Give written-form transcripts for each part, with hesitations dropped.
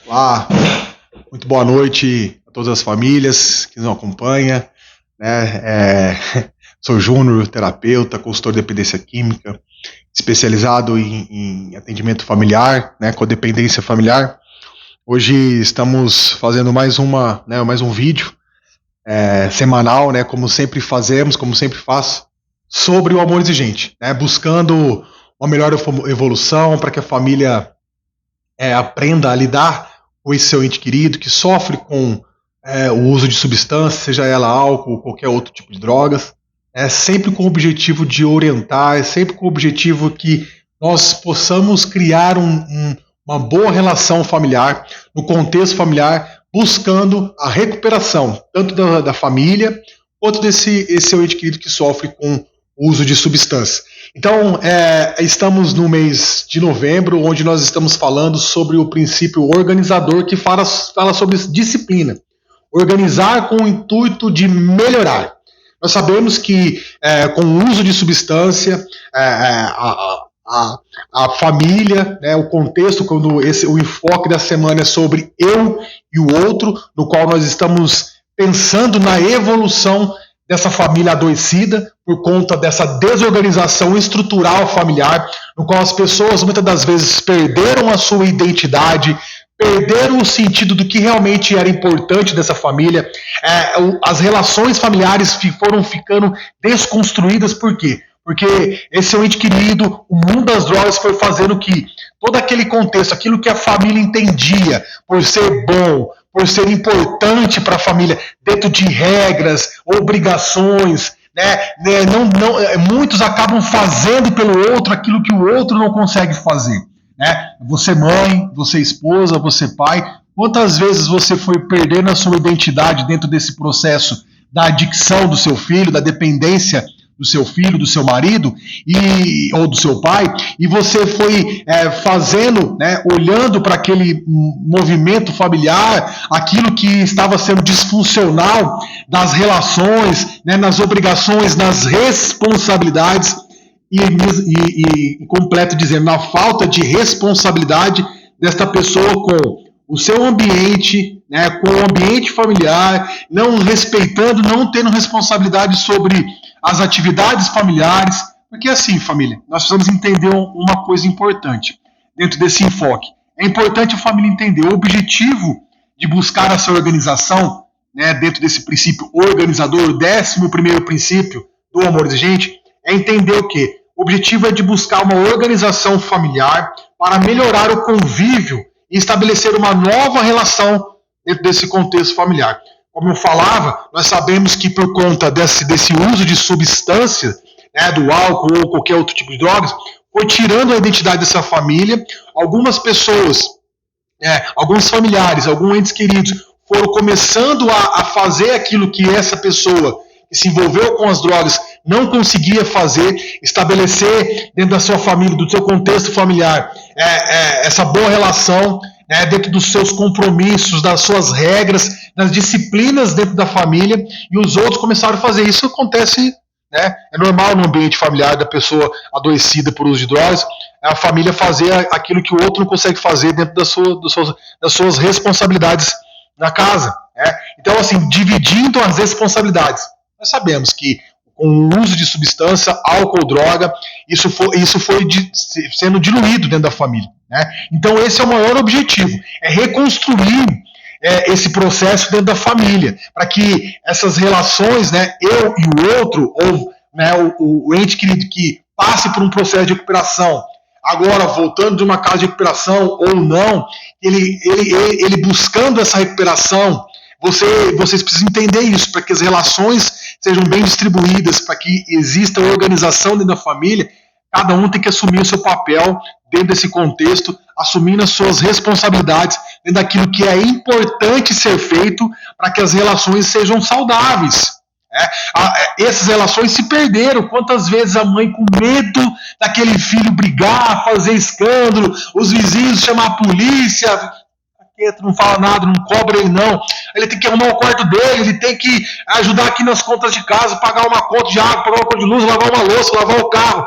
Olá, muito boa noite a todas as famílias que nos acompanham, né? Sou Júnior, terapeuta, consultor de dependência química, especializado em atendimento familiar, né, codependência familiar. Hoje estamos fazendo mais um vídeo semanal, né, como sempre fazemos, como sempre faço, sobre o amor exigente, né, buscando uma melhor evolução para que a família aprenda a lidar com esse seu ente querido que sofre com o uso de substâncias, seja ela álcool ou qualquer outro tipo de drogas, sempre com o objetivo de orientar, sempre com o objetivo que nós possamos criar uma boa relação familiar, no contexto familiar, buscando a recuperação, tanto da família, quanto desse seu ente querido que sofre com o uso de substâncias. Então, estamos no mês de novembro, onde nós estamos falando sobre o princípio organizador que fala sobre disciplina. Organizar com o intuito de melhorar. Nós sabemos que com o uso de substância, a família, né, o contexto, quando o enfoque da semana é sobre eu e o outro, no qual nós estamos pensando na evolução dessa família adoecida por conta dessa desorganização estrutural familiar, no qual as pessoas muitas das vezes perderam a sua identidade, perderam o sentido do que realmente era importante dessa família. As relações familiares foram ficando desconstruídas. Por quê? Porque esse ente querido, o mundo das drogas foi fazendo que todo aquele contexto, aquilo que a família entendia por ser bom, por ser importante para a família, dentro de regras, obrigações, muitos acabam fazendo pelo outro aquilo que o outro não consegue fazer. Né? Você mãe, você esposa, você pai, quantas vezes você foi perdendo a sua identidade dentro desse processo da adicção do seu filho, da dependência do seu filho, do seu marido ou do seu pai, e você foi fazendo, né, olhando para aquele movimento familiar, aquilo que estava sendo disfuncional das relações, né, nas obrigações, nas responsabilidades, e completo dizendo, na falta de responsabilidade desta pessoa com o seu ambiente, né, com o ambiente familiar, não respeitando, não tendo responsabilidade sobre as atividades familiares, porque assim, família, nós precisamos entender uma coisa importante dentro desse enfoque. É importante a família entender o objetivo de buscar essa organização, né, dentro desse princípio organizador, o 11º princípio do amor exigente, é entender o quê? O objetivo é de buscar uma organização familiar para melhorar o convívio e estabelecer uma nova relação dentro desse contexto familiar. Como eu falava, nós sabemos que por conta desse uso de substância, né, do álcool ou qualquer outro tipo de drogas, foi tirando a identidade dessa família. Algumas pessoas, alguns familiares, alguns entes queridos, foram começando a fazer aquilo que essa pessoa que se envolveu com as drogas não conseguia fazer, estabelecer dentro da sua família, do seu contexto familiar, essa boa relação, né, dentro dos seus compromissos, das suas regras, das disciplinas dentro da família, e os outros começaram a fazer. Isso acontece, né, é normal no ambiente familiar da pessoa adoecida por uso de drogas, a família fazer aquilo que o outro não consegue fazer dentro das suas responsabilidades na casa. Né? Então, assim, dividindo as responsabilidades. Nós sabemos que com o uso de substância, álcool, droga, isso foi sendo diluído dentro da família. Né? Então esse é o maior objetivo, é reconstruir esse processo dentro da família, para que essas relações, né, eu e o outro, ou né, o ente querido que passe por um processo de recuperação, agora voltando de uma casa de recuperação ou não, ele buscando essa recuperação, vocês precisam entender isso, para que as relações sejam bem distribuídas, para que exista organização dentro da família. Cada um tem que assumir o seu papel dentro desse contexto, assumindo as suas responsabilidades dentro daquilo que é importante ser feito para que as relações sejam saudáveis. Essas relações se perderam. Quantas vezes a mãe, com medo daquele filho brigar, fazer escândalo, os vizinhos chamar a polícia, não fala nada, não cobra ele não, ele tem que arrumar o quarto dele, ele tem que ajudar aqui nas contas de casa, pagar uma conta de água, pagar uma conta de luz, lavar uma louça, lavar o carro.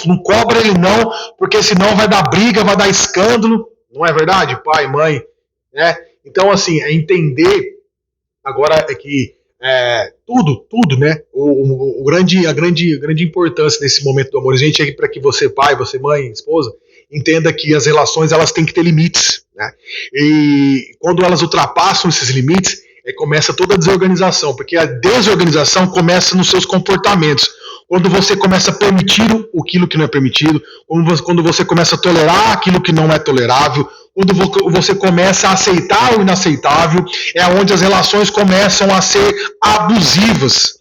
Não cobra ele não, porque senão vai dar briga, vai dar escândalo. Não é verdade? Pai, mãe, né? Então, assim, é entender agora é que tudo, né? A grande importância nesse momento do amor, gente, é para que você, pai, você, mãe, esposa, entenda que as relações elas têm que ter limites, né? E quando elas ultrapassam esses limites, começa toda a desorganização, porque a desorganização começa nos seus comportamentos. Quando você começa a permitir aquilo que não é permitido, quando você começa a tolerar aquilo que não é tolerável, quando você começa a aceitar o inaceitável, é onde as relações começam a ser abusivas.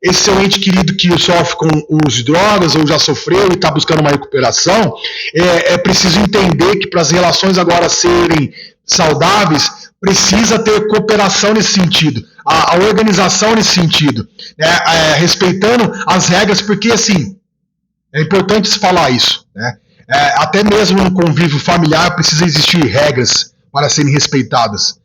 Esse seu ente querido que sofre com uso de drogas ou já sofreu e está buscando uma recuperação, é preciso entender que para as relações agora serem saudáveis, precisa ter cooperação nesse sentido, a organização nesse sentido, né? Respeitando as regras, porque assim, é importante se falar isso, né? Até mesmo no convívio familiar precisa existir regras para serem respeitadas,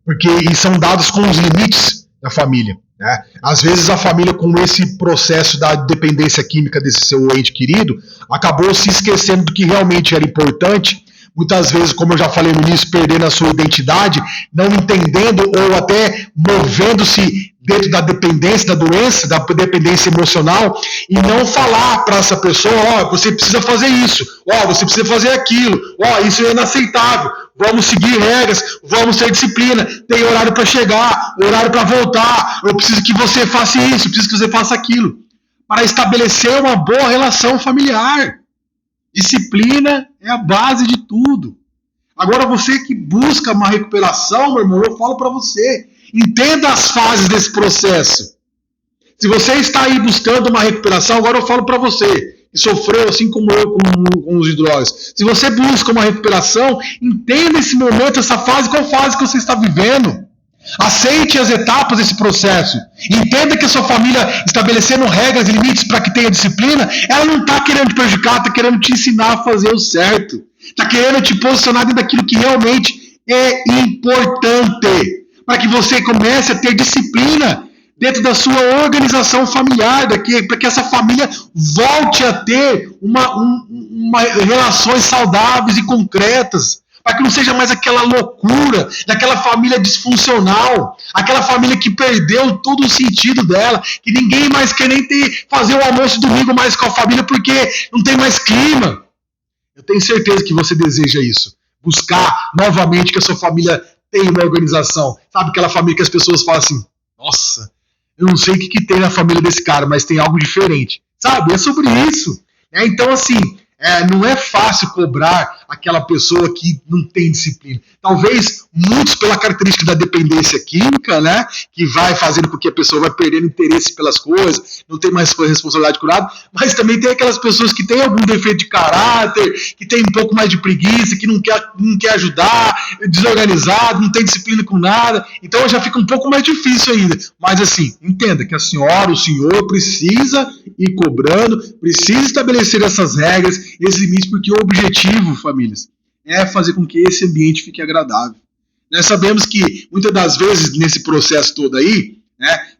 porque e são dados com os limites da família, né? Às vezes a família, com esse processo da dependência química desse seu ente querido, acabou se esquecendo do que realmente era importante. Muitas vezes, como eu já falei no início, perdendo a sua identidade, não entendendo ou até movendo-se dentro da dependência, da doença, da dependência emocional, e não falar para essa pessoa, você precisa fazer isso, você precisa fazer aquilo, isso é inaceitável, vamos seguir regras, vamos ter disciplina, tem horário para chegar, horário para voltar, eu preciso que você faça isso, eu preciso que você faça aquilo, para estabelecer uma boa relação familiar. Disciplina é a base de tudo. Agora, você que busca uma recuperação, meu irmão, eu falo para você, entenda as fases desse processo. Se você está aí buscando uma recuperação, agora eu falo para você, que sofreu assim como eu com os drogas. Se você busca uma recuperação, entenda esse momento, essa fase, qual fase que você está vivendo. Aceite as etapas desse processo. Entenda que a sua família, estabelecendo regras e limites para que tenha disciplina, ela não está querendo te prejudicar, está querendo te ensinar a fazer o certo. Está querendo te posicionar dentro daquilo que realmente é importante. Para que você comece a ter disciplina dentro da sua organização familiar, para que essa família volte a ter relações saudáveis e concretas. Para que não seja mais aquela loucura, daquela família disfuncional, aquela família que perdeu todo o sentido dela, que ninguém mais quer nem fazer o almoço domingo mais com a família porque não tem mais clima. Eu tenho certeza que você deseja isso. Buscar novamente que a sua família tenha uma organização. Sabe aquela família que as pessoas falam assim, nossa, eu não sei o que tem na família desse cara, mas tem algo diferente. Sabe? É sobre isso. Então, assim, não é fácil cobrar aquela pessoa que não tem disciplina. Talvez muitos pela característica da dependência química, né, que vai fazendo com que a pessoa vai perdendo interesse pelas coisas, não tem mais responsabilidade curada, mas também tem aquelas pessoas que têm algum defeito de caráter, que tem um pouco mais de preguiça, que não quer ajudar, desorganizado, não tem disciplina com nada, então já fica um pouco mais difícil ainda. Mas assim, entenda que a senhora, o senhor precisa ir cobrando, precisa estabelecer essas regras, esses limites, porque o objetivo, famílias, é fazer com que esse ambiente fique agradável. Nós sabemos que, muitas das vezes, nesse processo todo aí,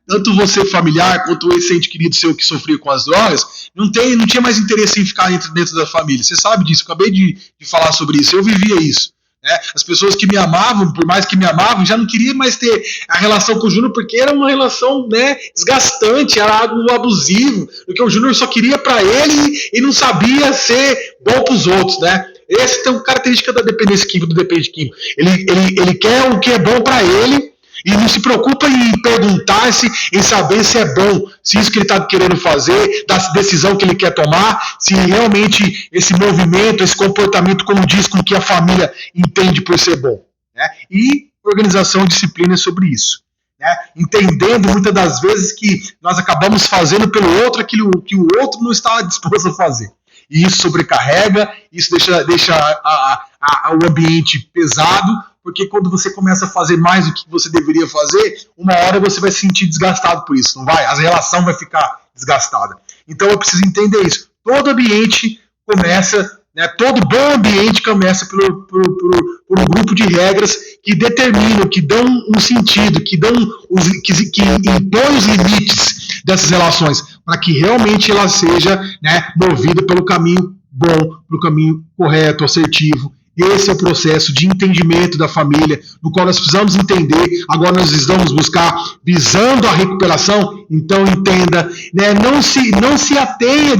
tanto você familiar, quanto esse ente querido seu que sofria com as drogas, não tinha mais interesse em ficar dentro da família. Você sabe disso, eu acabei de falar sobre isso, eu vivia isso. As pessoas que me amavam, por mais que me amavam, já não queriam mais ter a relação com o Júnior, porque era uma relação desgastante, era algo abusivo, porque o Júnior só queria para ele e não sabia ser bom para os outros, né? Essa é uma característica da dependência química, do dependente químico. Ele quer o que é bom para ele e não se preocupa em perguntar, em saber se é bom, se isso que ele está querendo fazer, da decisão que ele quer tomar, se realmente esse movimento, esse comportamento condiz com o que a família entende por ser bom. E organização e disciplina é sobre isso. Entendendo muitas das vezes que nós acabamos fazendo pelo outro aquilo que o outro não está disposto a fazer. E isso sobrecarrega, isso deixa o ambiente pesado, porque quando você começa a fazer mais do que você deveria fazer, uma hora você vai se sentir desgastado por isso, não vai? A relação vai ficar desgastada. Então eu preciso entender isso. Todo ambiente começa, todo bom ambiente começa por um grupo de regras que determinam, que dão um sentido, que impõem os limites dessas relações, para que realmente ela seja movida pelo caminho bom, pelo caminho correto, assertivo, esse é o processo de entendimento da família, no qual nós precisamos entender, agora nós precisamos buscar, visando a recuperação, então entenda, né, não se atenha,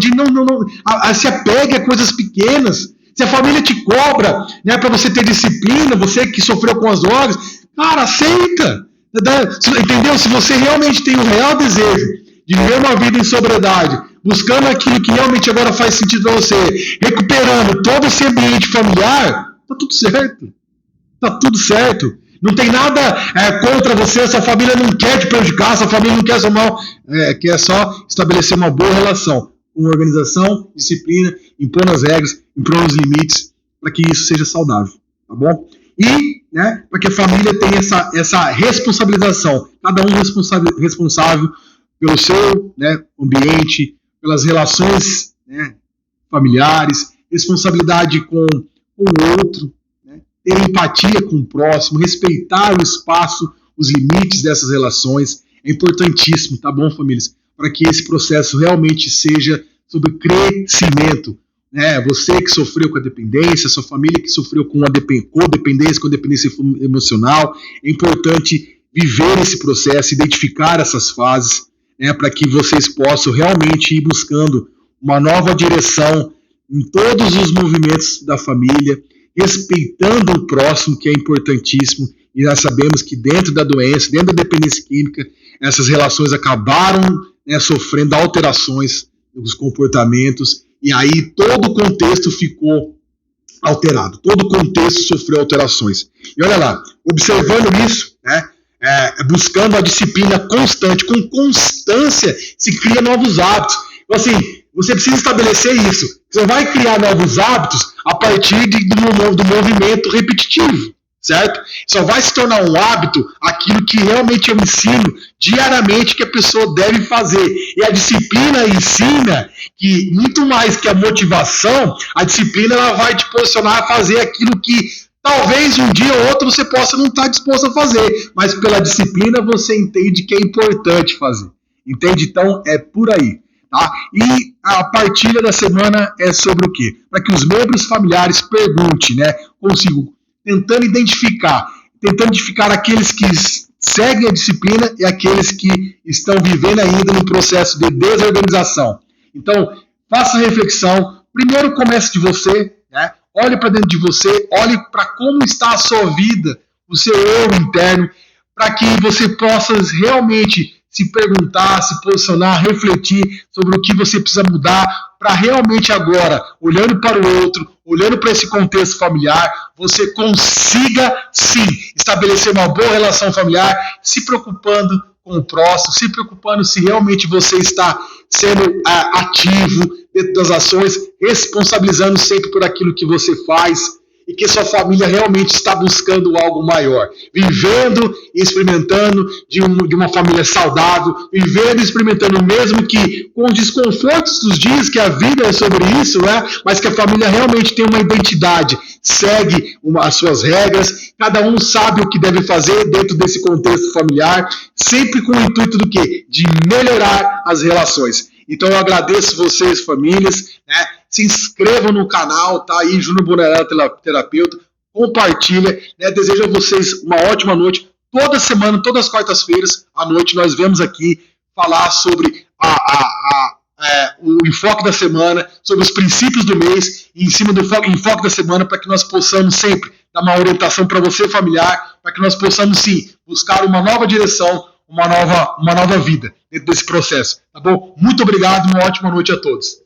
se apegue a coisas pequenas. Se a família te cobra, né, para você ter disciplina, você que sofreu com as drogas, cara, aceita. Entendeu? Se você realmente tem o real desejo de viver uma vida em sobriedade, buscando aquilo que realmente agora faz sentido para você, recuperando todo esse ambiente familiar, tá tudo certo. Tá tudo certo. Não tem nada contra você, sua família não quer te prejudicar, sua família não quer seu mal, quer só estabelecer uma boa relação com organização, disciplina, impondo as regras, impondo os limites, para que isso seja saudável, tá bom? E, né, para que a família tenha essa responsabilização, cada um responsável pelo seu, né, ambiente, pelas relações, né, familiares, responsabilidade com o outro, né, ter empatia com o próximo, respeitar o espaço, os limites dessas relações, é importantíssimo, tá bom, famílias? Para que esse processo realmente seja sobre crescimento. Né? Você que sofreu com a dependência, sua família que sofreu com a codependência, com a dependência emocional, é importante viver esse processo, identificar essas fases, né, para que vocês possam realmente ir buscando uma nova direção em todos os movimentos da família, respeitando o próximo, que é importantíssimo, e nós sabemos que dentro da doença, dentro da dependência química, essas relações acabaram, né, sofrendo alterações nos comportamentos, e aí todo o contexto ficou alterado, todo o contexto sofreu alterações. E olha lá, observando isso, né, buscando a disciplina constante, com constância se cria novos hábitos. Então, assim, você precisa estabelecer isso. Você vai criar novos hábitos a partir do movimento repetitivo, certo? Só vai se tornar um hábito aquilo que realmente eu ensino diariamente que a pessoa deve fazer. E a disciplina ensina que, muito mais que a motivação, a disciplina ela vai te posicionar a fazer aquilo que talvez um dia ou outro você possa não estar disposto a fazer, mas pela disciplina você entende que é importante fazer. Entende? Então é por aí. Tá? E a partilha da semana é sobre o quê? Para que os membros familiares perguntem, né? Consigo, tentando identificar aqueles que seguem a disciplina e aqueles que estão vivendo ainda no processo de desorganização. Então, faça a reflexão. Primeiro comece de você, né? Olhe para dentro de você, olhe para como está a sua vida, o seu eu interno, para que você possa realmente se perguntar, se posicionar, refletir sobre o que você precisa mudar para realmente agora, olhando para o outro, olhando para esse contexto familiar, você consiga sim estabelecer uma boa relação familiar, se preocupando com o próximo, se preocupando se realmente você está sendo ativo dentro das ações, responsabilizando sempre por aquilo que você faz, e que sua família realmente está buscando algo maior, vivendo e experimentando de uma família saudável, vivendo e experimentando mesmo que com os desconfortos dos dias, que a vida é sobre isso, né? Mas que a família realmente tem uma identidade, segue as suas regras, cada um sabe o que deve fazer dentro desse contexto familiar, sempre com o intuito do quê? De melhorar as relações. Então eu agradeço vocês, famílias, né? Se inscrevam no canal, tá aí, Júnior Bonarella, terapeuta, compartilha, né? Desejo a vocês uma ótima noite. Toda semana, todas as quartas-feiras à noite, nós vamos aqui falar sobre o enfoque da semana, sobre os princípios do mês, e em cima do enfoque da semana, para que nós possamos sempre dar uma orientação para você, familiar, para que nós possamos, sim, buscar uma nova direção, uma nova vida dentro desse processo, tá bom? Muito obrigado, uma ótima noite a todos.